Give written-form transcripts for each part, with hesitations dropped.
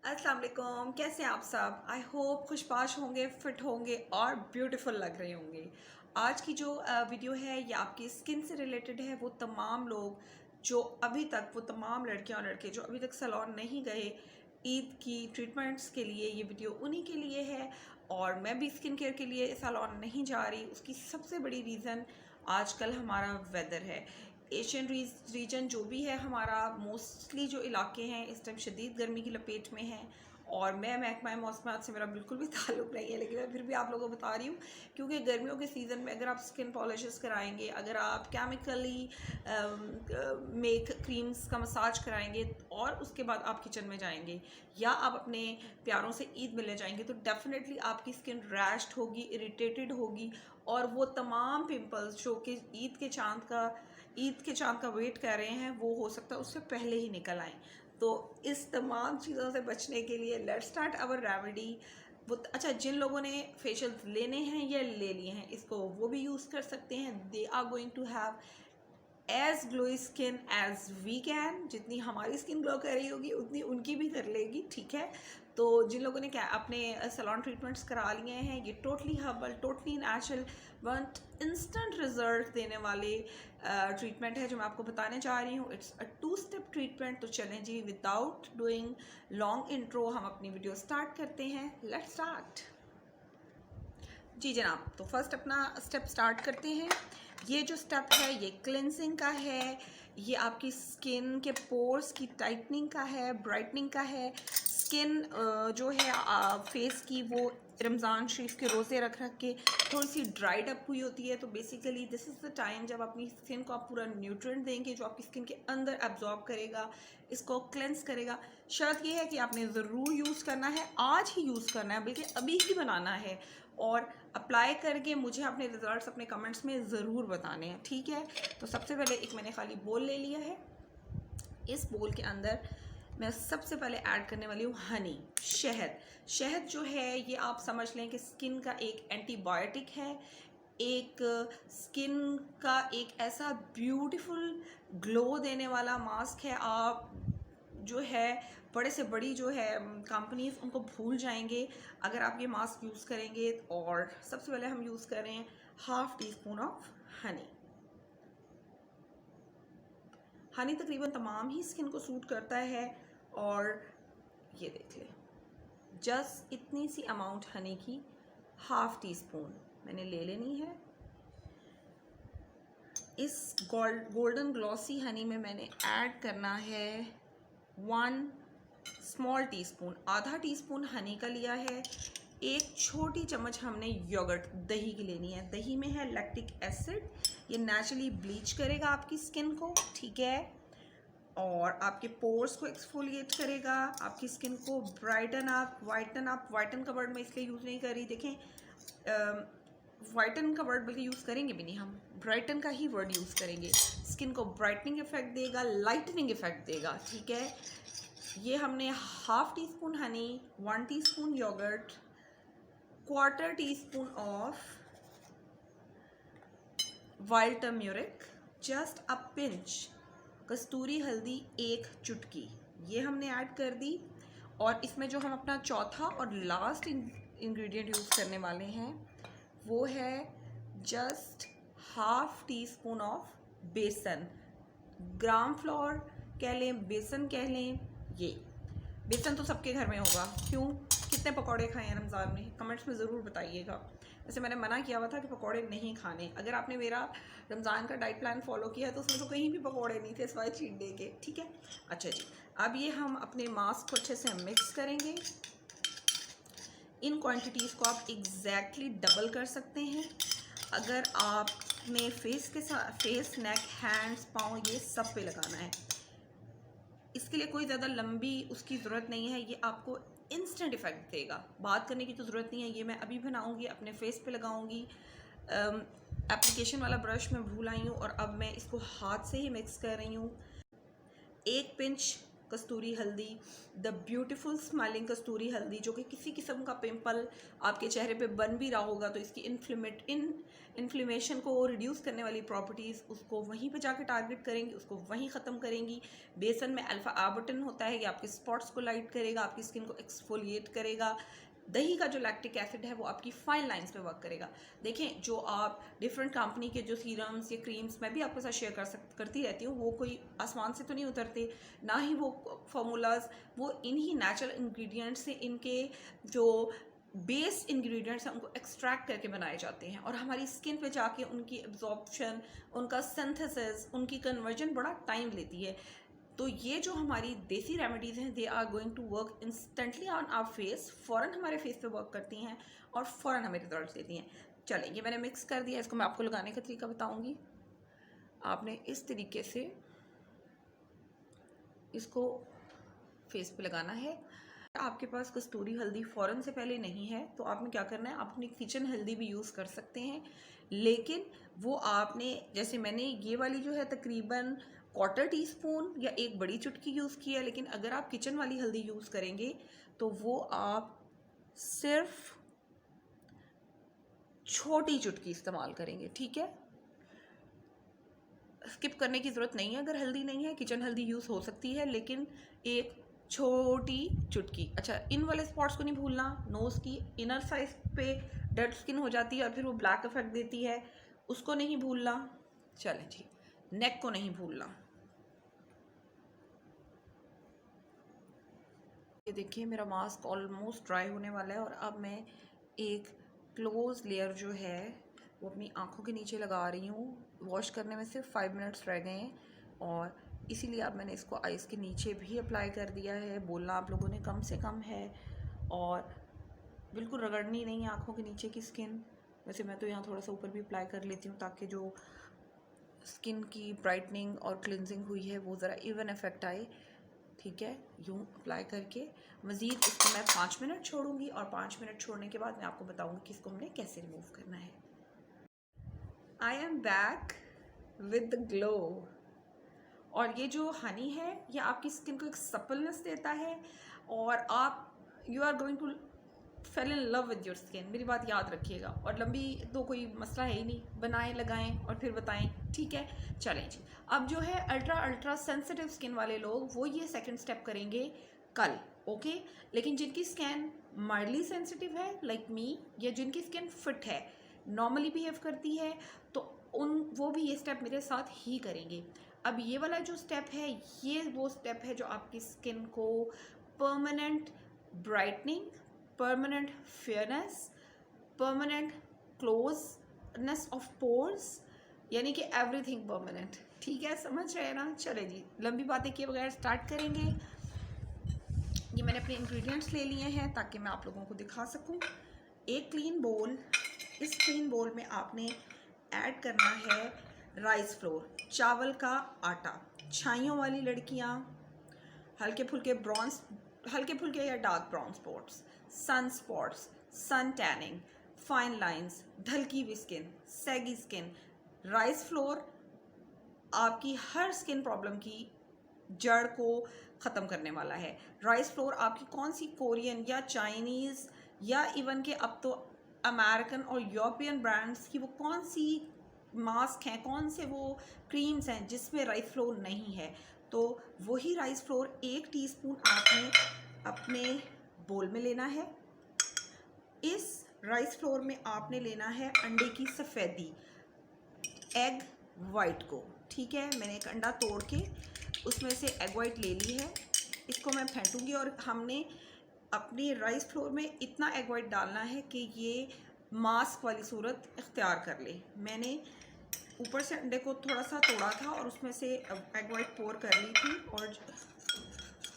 अस्सलाम वालेकुम, कैसे हैं आप सब। आई होप खुशबाश होंगे, फिट होंगे और ब्यूटीफुल लग रहे होंगे। आज की जो वीडियो है ये आपकी स्किन से रिलेटेड है। वो तमाम लोग जो अभी तक, वो तमाम लड़कियां और लड़के जो अभी तक सैलून नहीं गए ईद की ट्रीटमेंट्स के लिए, ये वीडियो उन्हीं के लिए है। और मैं भी स्किन केयर के लिए सैलून नहीं जा रही। उसकी सबसे बड़ी रीज़न आजकल हमारा वेदर है। एशियन रीजन जो भी है हमारा, मोस्टली जो इलाके हैं इस टाइम शदीद गर्मी की लपेट में हैं। और मैं महकमा मौसमात से मेरा बिल्कुल भी ताल्लुक़ नहीं है, लेकिन मैं फिर भी आप लोगों को बता रही हूँ क्योंकि गर्मियों के सीज़न में अगर आप स्किन पॉलिशेस कराएंगे, अगर आप केमिकली मेक क्रीम्स का मसाज कराएंगे और उसके बाद आप किचन में जाएंगे या आप अपने प्यारों से ईद मिलने जाएंगे, तो डेफिनेटली आपकी स्किन रैश्ड होगी, इरिटेटेड होगी। और वो तमाम पिंपल्स जो कि ईद के चांद का वेट कर रहे हैं, वो हो सकता है उससे पहले ही निकल आए। तो इस तमाम चीज़ों से बचने के लिए लेट्स स्टार्ट आवर रेमेडी। वो अच्छा, जिन लोगों ने फेशियल्स लेने हैं या ले लिए हैं, इसको वो भी यूज़ कर सकते हैं। They are going to have as glowy skin as we can. जितनी हमारी स्किन ग्लो कर रही होगी उतनी उनकी भी कर लेगी, ठीक है। तो जिन लोगों ने क्या अपने सैलून ट्रीटमेंट्स करा लिए हैं, ये totally herbal, totally natural, one instant result देने वाले ट्रीटमेंट है जो मैं आपको बताने जा रही हूँ। It's a 2 step treatment. तो चलें जी, विदाउट डूइंग लॉन्ग इंट्रो हम अपनी वीडियो स्टार्ट करते हैं। लेट्स स्टार्ट जी जनाब। तो फर्स्ट अपना स्टेप स्टार्ट करते हैं। ये जो स्टेप है ये क्लेंजिंग का है, ये आपकी स्किन के पोर्स की टाइटनिंग का है, ब्राइटनिंग का है। स्किन जो है फेस की, वो रमज़ान शरीफ के रोज़े रख रख के थोड़ी सी ड्राइड अप हुई होती है। तो basically this is the time जब अपनी स्किन को आप पूरा न्यूट्रिएंट देंगे जो आपकी स्किन के अंदर एब्जॉर्ब करेगा, इसको क्लेंस करेगा। शर्त ये है कि आपने ज़रूर यूज़ करना है, आज ही यूज़ करना है, बल्कि अभी ही बनाना है। और अप्लाई करके मुझे अपने रिजल्ट्स अपने कमेंट्स में ज़रूर बताने हैं, ठीक है। तो सबसे पहले एक मैंने खाली बोल ले लिया है। इस बोल के अंदर मैं सबसे पहले ऐड करने वाली हूँ हनी, शहद। शहद जो है ये आप समझ लें कि स्किन का एक एंटीबायोटिक है, एक स्किन का एक ऐसा ब्यूटीफुल ग्लो देने वाला मास्क है। आप जो है बड़े से बड़ी जो है कंपनीज उनको भूल जाएंगे अगर आप ये मास्क यूज़ करेंगे। और सबसे पहले हम यूज़ कर रहे हैं half teaspoon of honey. Honey तकरीबन तमाम ही स्किन को सूट करता है। और ये देख लें, जस्ट इतनी सी अमाउंट हनी की, हाफ टी स्पून मैंने ले लेनी है। इस गोल्डन ग्लॉसी हनी में मैंने ऐड करना है 1 स्मॉल टीस्पून, आधा टीस्पून हनी का लिया है। एक छोटी चम्मच हमने योगर्ट, दही की लेनी है। दही में है लैक्टिक एसिड, ये नेचुरली ब्लीच करेगा आपकी स्किन को, ठीक है। और आपके पोर्स को एक्सफोलिएट करेगा, आपकी स्किन को ब्राइटन अप, वाइटन का वर्ड मैं इसलिए यूज़ नहीं कर रही, देखें वाइटन का वर्ड बल्कि यूज़ करेंगे भी नहीं, हम ब्राइटन का ही वर्ड यूज़ करेंगे। स्किन को ब्राइटनिंग इफेक्ट देगा, लाइटनिंग इफेक्ट देगा, ठीक है। ये हमने half teaspoon honey, 1 teaspoon yogurt, quarter teaspoon of wild turmeric, just a pinch कस्तूरी हल्दी, 1 चुटकी, ये हमने ऐड कर दी। और इसमें जो हम अपना चौथा और लास्ट इंग्रेडिएंट यूज़ करने वाले हैं वो है just half teaspoon of besan. Gram floor कह लें, बेसन कह लें। ये बेसन तो सबके घर में होगा, क्यों, कितने पकौड़े खाए हैं रमज़ान में, कमेंट्स में ज़रूर बताइएगा। वैसे मैंने मना किया हुआ था कि पकौड़े नहीं खाने। अगर आपने मेरा रमज़ान का डाइट प्लान फॉलो किया है तो उसमें तो कहीं भी पकौड़े नहीं थे सिवाय चीट डे के, ठीक है। अच्छा जी, अब ये हम अपने मास्क को अच्छे से मिक्स करेंगे। इन क्वांटिटीज़ को आप एग्जैक्टली डबल कर सकते हैं। अगर आपने फेस के साथ, फेस, नेक, हैंड्स, पाँव, ये सब पे लगाना है। इसके लिए कोई ज़्यादा लंबी उसकी ज़रूरत नहीं है, ये आपको इंस्टेंट इफेक्ट देगा। बात करने की तो ज़रूरत नहीं है। ये मैं अभी बनाऊंगी, अपने फेस पे लगाऊंगी। एप्लीकेशन वाला ब्रश मैं भूल आई हूँ और अब मैं इसको हाथ से ही मिक्स कर रही हूँ। 1 पिंच कस्तूरी हल्दी, द ब्यूटीफुल स्माइलिंग कस्तूरी हल्दी, जो कि किसी किस्म का पिंपल आपके चेहरे पे बन भी रहा होगा तो इसकी इन्फ्लेमेशन को रिड्यूस करने वाली प्रॉपर्टीज़ उसको वहीं पे जाके टारगेट करेंगी, उसको वहीं ख़त्म करेंगी। बेसन में अल्फा आर्बुटिन होता है, ये आपके स्पॉट्स को लाइट करेगा, आपकी स्किन को एक्सफोलिएट करेगा। दही का जो लैक्टिक एसिड है वो आपकी फाइन लाइंस पे वर्क करेगा। देखें, जो आप डिफरेंट कंपनी के जो सीरम्स या क्रीम्स मैं भी आपके साथ शेयर करती रहती हूँ, वो कोई आसमान से तो नहीं उतरते, ना ही वो फार्मूलाज, वो इन्हीं नेचुरल इंग्रेडिएंट्स से, इनके जो बेस इंग्रेडिएंट्स हैं उनको एक्सट्रैक्ट करके बनाए जाते हैं और हमारी स्किन पे जाके उनकी एब्जॉर्प्शन, उनका सिंथेसिस, उनकी कन्वर्जन बड़ा टाइम लेती है। तो ये जो हमारी देसी रेमेडीज़ हैं, they are going to work instantly on our face, फ़ौरन हमारे फेस पे वर्क करती हैं और फ़ौरन हमें रिजल्ट देती हैं। चलें, ये मैंने मिक्स कर दिया, इसको मैं आपको लगाने का तरीका बताऊंगी। आपने इस तरीके से इसको फेस पे लगाना है। आपके पास कस्तूरी हल्दी फ़ौरन से पहले नहीं है तो आपने क्या करना है, आप अपनी किचन हल्दी भी यूज़ कर सकते हैं, लेकिन वो आपने, जैसे मैंने ये वाली जो है तकरीबन 1/4 टीस्पून या एक बड़ी चुटकी यूज़ की है, लेकिन अगर आप किचन वाली हल्दी यूज़ करेंगे तो वो आप सिर्फ छोटी चुटकी इस्तेमाल करेंगे, ठीक है। स्किप करने की ज़रूरत नहीं है, अगर हल्दी नहीं है किचन हल्दी यूज़ हो सकती है, लेकिन एक छोटी चुटकी। अच्छा, इन वाले स्पॉट्स को नहीं भूलना, नोज़ की इनर साइड पे डेड स्किन हो जाती है और फिर वो ब्लैक इफेक्ट देती है, उसको नहीं भूलना। चलें जी, नेक को नहीं भूलना। ये देखिए, मेरा मास्क ऑलमोस्ट ड्राई होने वाला है और अब मैं एक क्लोज लेयर जो है वो अपनी आँखों के नीचे लगा रही हूँ। वॉश करने में सिर्फ 5 मिनट्स रह गए हैं और इसीलिए अब मैंने इसको आइज़ के नीचे भी अप्लाई कर दिया है। बोलना आप लोगों ने कम से कम है और बिल्कुल रगड़नी नहीं है आँखों के नीचे की स्किन। वैसे मैं तो यहाँ थोड़ा सा ऊपर भी अप्लाई कर लेती हूँ ताकि जो स्किन की ब्राइटनिंग और क्लिनजिंग हुई है वो ज़रा इवन इफेक्ट आए, ठीक है। यूँ अप्लाई करके मज़ीद इसको मैं 5 मिनट छोड़ूंगी और 5 मिनट छोड़ने के बाद मैं आपको बताऊंगी कि इसको हमने कैसे रिमूव करना है। I am back with the glow. और ये जो हनी है ये आपकी स्किन को एक सपलनेस देता है और आप you are going to fall in love with your skin. मेरी बात याद रखिएगा, और लंबी तो कोई मसला है ही नहीं, बनाएं, लगाएं और फिर बताएं, ठीक है। चलें जी, अब जो है अल्ट्रा सेंसिटिव स्किन वाले लोग वो ये सेकंड स्टेप करेंगे कल, ओके। लेकिन जिनकी स्किन माइल्डली सेंसिटिव है लाइक मी, या जिनकी स्किन फिट है, नॉर्मली बिहेव करती है, तो वो भी ये स्टेप मेरे साथ ही करेंगे। अब ये वाला जो स्टेप है ये वो स्टेप है जो आपकी स्किन को permanent brightening, permanent fairness, permanent closeness of pores, यानी कि एवरीथिंग परमानेंट, ठीक है। समझ रहे हैं ना। चले जी, लंबी बातें किए बगैर स्टार्ट करेंगे। ये मैंने अपने इंग्रेडिएंट्स ले लिए हैं ताकि मैं आप लोगों को दिखा सकूं। एक क्लीन बोल, इस क्लीन बोल में आपने ऐड करना है राइस फ्लोर, चावल का आटा। छाइयों वाली लड़कियां, हल्के फुल्के या dark brown spots, sun spots, sun tanning, fine lines, ढलकी हुई skin, saggy skin, rice flour आपकी हर स्किन प्रॉब्लम की जड़ को ख़त्म करने वाला है। राइस फ्लोर आपकी कौन सी कोरियन या चाइनीज़ या इवन के अब तो अमेरिकन और यूरोपियन ब्रांड्स की वो कौन सी मास्क हैं, कौन से वो क्रीम्स हैं जिसमें राइस फ्लोर नहीं है, तो वही राइस फ्लोर 1 टीस्पून आपने अपने बोल में लेना है। इस राइस फ्लोर में आपने लेना है अंडे की सफ़ेदी, एग वाइट को, ठीक है। मैंने एक अंडा तोड़ के उसमें से एग वाइट ले ली है, इसको मैं फेंटूंगी और हमने अपनी राइस फ्लोर में इतना एग वाइट डालना है कि ये मास्क वाली सूरत इख्तियार कर ले। मैंने ऊपर से अंडे को थोड़ा सा तोड़ा था और उसमें से एग वाइट पोर कर ली थी और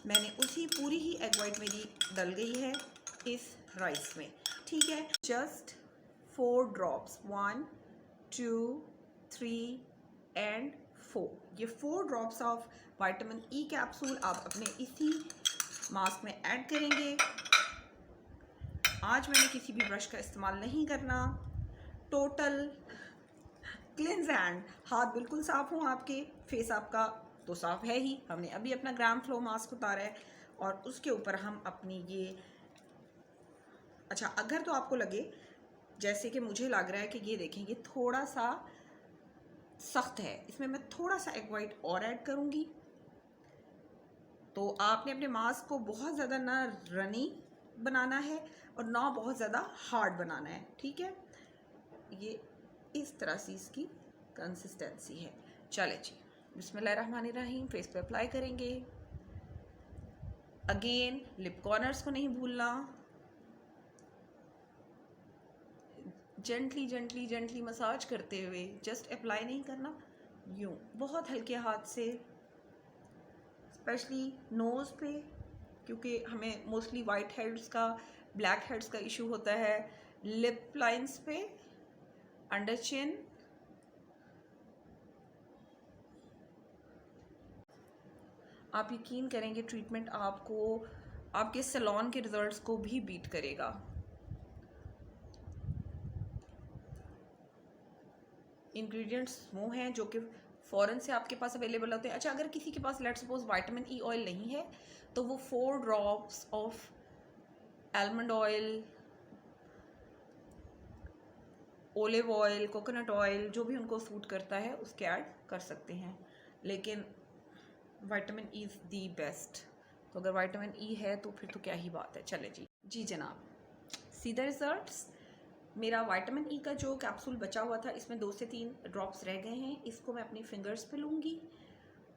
मैंने उसी पूरी ही एग वाइट मेरी डल गई है इस राइस में, ठीक है। जस्ट 4 ड्रॉप्स, 1 2 3 एंड 4, ये 4 drops of vitamin E capsule आप अपने इसी मास्क में ऐड करेंगे। आज मैंने किसी भी ब्रश का इस्तेमाल नहीं करना, टोटल क्लिनज हैंड, हाथ बिल्कुल साफ हों आपके, फेस आपका तो साफ है ही। हमने अभी अपना ग्राम फ्लो मास्क उतारा है और उसके ऊपर हम अपनी ये, अच्छा अगर तो आपको लगे जैसे कि मुझे लग रहा है कि ये देखें ये थोड़ा सा सख्त है, इसमें मैं थोड़ा सा एग वाइट और ऐड करूँगी। तो आपने अपने मास्क को बहुत ज़्यादा ना रनी बनाना है और ना बहुत ज़्यादा हार्ड बनाना है, ठीक है। ये इस तरह से इसकी कंसिस्टेंसी है। चले जी, बिस्मिल्लाहिर्रहमानिर्रहीम। फेस पे अप्लाई करेंगे। अगेन लिप कॉर्नर्स को नहीं भूलना। जेंटली जेंटली जेंटली मसाज करते हुए, जस्ट अप्लाई नहीं करना, यूँ बहुत हल्के हाथ से, स्पेशली नोज़ पे, क्योंकि हमें मोस्टली वाइट हेड्स का, ब्लैक हेड्स का इशू होता है। लिप लाइंस पे, अंडर चिन, आप यकीन करेंगे ट्रीटमेंट आपको आपके सैलून के रिजल्ट्स को भी बीट करेगा। इंग्रेडिएंट्स वो हैं जो कि फ़ौरन से आपके पास अवेलेबल होते हैं। अच्छा, अगर किसी के पास let's suppose vitamin E oil नहीं है तो वो 4 drops of almond oil, olive oil, coconut oil, जो भी उनको सूट करता है उसके ऐड कर सकते हैं। लेकिन vitamin E is the best. तो अगर विटामिन ई है तो फिर तो क्या ही बात है। चले जी जी जनाब, सीधा रिजल्ट्स। मेरा विटामिन ई का जो कैप्सूल बचा हुआ था, इसमें 2 से 3 ड्रॉप्स रह गए हैं। इसको मैं अपनी फिंगर्स पे लूँगी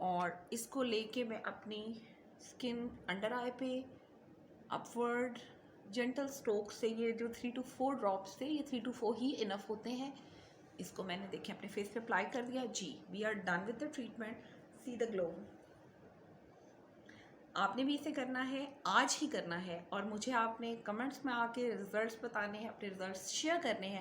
और इसको लेके मैं अपनी स्किन अंडर आई पे अपवर्ड जेंटल स्ट्रोक से, ये जो 3 to 4 ड्रॉप्स थे, ये 3 to 4 ही इनफ होते हैं। इसको मैंने देखें अपने फेस पे अप्लाई कर दिया। जी, we are done with the treatment. See the glow. आपने भी इसे करना है, आज ही करना है, और मुझे आपने कमेंट्स में आके रिजल्ट्स बताने हैं, अपने रिजल्ट्स शेयर करने हैं।